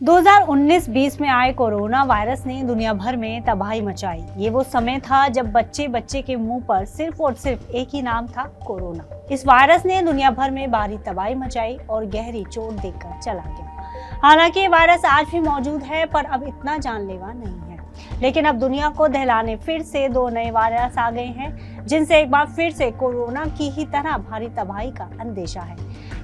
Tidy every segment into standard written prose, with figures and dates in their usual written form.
2019-20 में आए corona virus ने दुनिया भर में तबाही मचाई। ये वो समय था जब बच्चे बच्चे के मुंह पर सिर्फ और सिर्फ एक ही नाम था, कोरोना। इस वायरस ने दुनिया भर में भारी तबाही मचाई और गहरी चोट देकर चला गया। हालांकि ये वायरस आज भी मौजूद है, पर अब इतना जानलेवा नहीं है। लेकिन अब दुनिया को दहलाने फिर से दो नए वायरस आ गए हैं, जिनसे एक बार फिर से कोरोना की ही तरह भारी तबाही का अंदेशा है।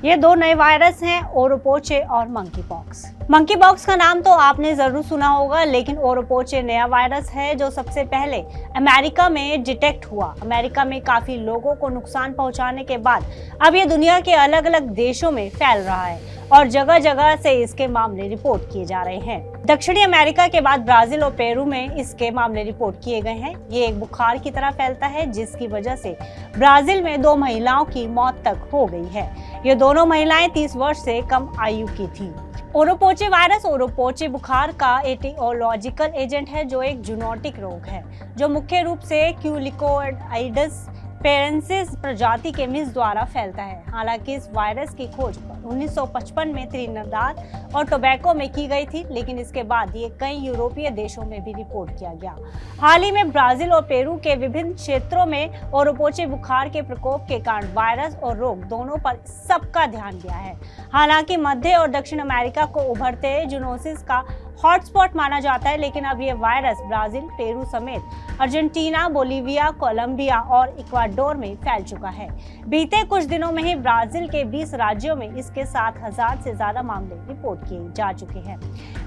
ये दो नए वायरस हैं, ओरोपोचे और मंकी पॉक्स। मंकी पॉक्स का नाम तो आपने जरूर सुना होगा, लेकिन ओरोपोचे नया वायरस है जो सबसे पहले अमेरिका में डिटेक्ट हुआ। अमेरिका में काफी लोगों को नुकसान पहुंचाने के बाद अब ये दुनिया के अलग अलग देशों में फैल रहा है और जगह जगह से इसके मामले रिपोर्ट किए जा रहे हैं। दक्षिणी अमेरिका के बाद ब्राजील और पेरू में इसके मामले रिपोर्ट किए गए हैं। ये एक बुखार की तरह फैलता है, जिसकी वजह से ब्राजील में 2 महिलाओं की मौत तक हो गई है। ये दोनों महिलाएं 30 वर्ष से कम आयु की थी। ओरोपोचे वायरस ओरोपोचे बुखार का एटियोलॉजिकल एजेंट है, जो एक जूनोटिक रोग है जो मुख्य रूप से क्यूलिकोइडिस पेरेंसिस प्रजाति के मिस द्वारा फैलता है। हालांकि इस वायरस की खोज 1955 में त्रिनिदाद और टोबैको में की गई थी, लेकिन इसके बाद ये कई यूरोपीय देशों में भी रिपोर्ट किया गया। हाल ही में ब्राजील और पेरू के विभिन्न क्षेत्रों में ओरोपोचे बुखार के प्रकोप के कारण वायरस और रोग दोनों पर सबका ध्यान गया है। हालांकि मध्य और दक्षिण अमेरिका को उभरते जूनोसिस का हॉटस्पॉट माना जाता है, लेकिन अब ये वायरस ब्राजील, पेरू समेत अर्जेंटीना, बोलीविया, कोलंबिया और इक्वाडोर में फैल चुका है। बीते कुछ दिनों में ही ब्राजील के 20 राज्यों में इसके 7,000 से ज्यादा मामले रिपोर्ट किए जा चुके हैं।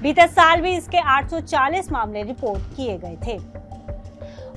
बीते साल भी इसके 840 मामले रिपोर्ट किए गए थे।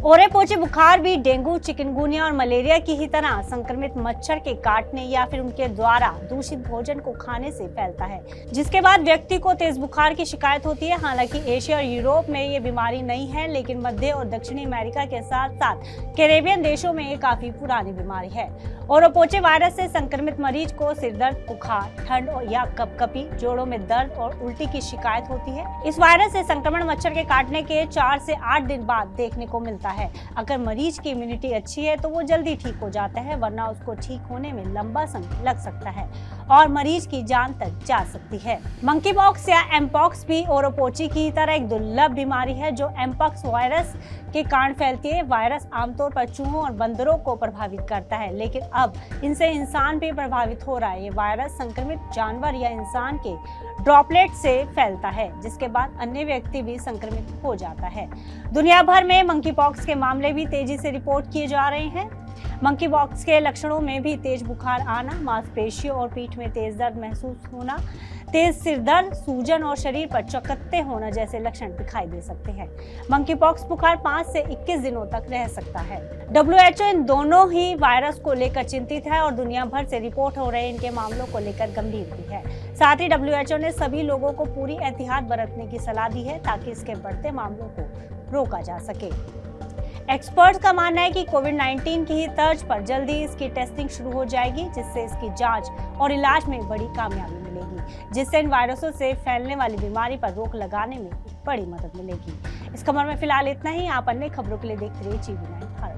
ओरोपोचे बुखार भी डेंगू, चिकनगुनिया और मलेरिया की ही तरह संक्रमित मच्छर के काटने या फिर उनके द्वारा दूषित भोजन को खाने से फैलता है, जिसके बाद व्यक्ति को तेज बुखार की शिकायत होती है। हालांकि एशिया और यूरोप में ये बीमारी नहीं है, लेकिन मध्य और दक्षिणी अमेरिका के साथ साथ कैरेबियन देशों में ये काफी पुरानी बीमारी है। ओरोपोचे वायरस से संक्रमित मरीज को सिरदर्द, बुखार, ठंड या कपकपी, जोड़ों में दर्द और उल्टी की शिकायत होती है। इस वायरस से संक्रमण मच्छर के काटने के 4 से 8 दिन बाद देखने को मिलता है। अगर मरीज की इम्यूनिटी अच्छी है तो वो जल्दी ठीक हो जाता है, वरना उसको ठीक होने में लंबा समय लग सकता है और मरीज की जान तक जा सकती है। मंकी पॉक्स या एमपॉक्स भी ओरोपोचे की तरह एक दुर्लभ बीमारी है जो एमपॉक्स वायरस के कारण फैलती है। वायरस आमतौर पर चूहों और बंदरों को प्रभावित करता है, लेकिन अब इनसे इंसान भी प्रभावित हो रहा है। ये वायरस संक्रमित जानवर या इंसान के ड्रॉपलेट से फैलता है, जिसके बाद अन्य व्यक्ति भी संक्रमित हो जाता है। दुनिया भर में मंकी पॉक्स के मामले भी तेजी से रिपोर्ट किए जा रहे हैं। मंकी पॉक्स के लक्षणों में भी तेज बुखार आना, मांसपेशियों और पीठ में तेज दर्द महसूस होना, तेज सिरदर्द, सूजन और शरीर पर चकत्ते होना जैसे लक्षण दिखाई दे सकते हैं। मंकी पॉक्स बुखार 5 से 21 दिनों तक रह सकता है। WHO इन दोनों ही वायरस को लेकर चिंतित है और दुनिया भर से रिपोर्ट हो रहे इनके मामलों को लेकर गंभीर भी है। साथ ही WHO ने सभी लोगों को पूरी एहतियात बरतने की सलाह दी है, ताकि इसके बढ़ते मामलों को रोका जा सके। एक्सपर्ट्स का मानना है कि कोविड-19 की ही तर्ज पर जल्दी इसकी टेस्टिंग शुरू हो जाएगी, जिससे इसकी जांच और इलाज में बड़ी कामयाबी मिलेगी, जिससे इन वायरसों से फैलने वाली बीमारी पर रोक लगाने में बड़ी मदद मिलेगी। इस खबर में फिलहाल इतना ही। आप अन्य खबरों के लिए देखते रहिए GV9 भारत।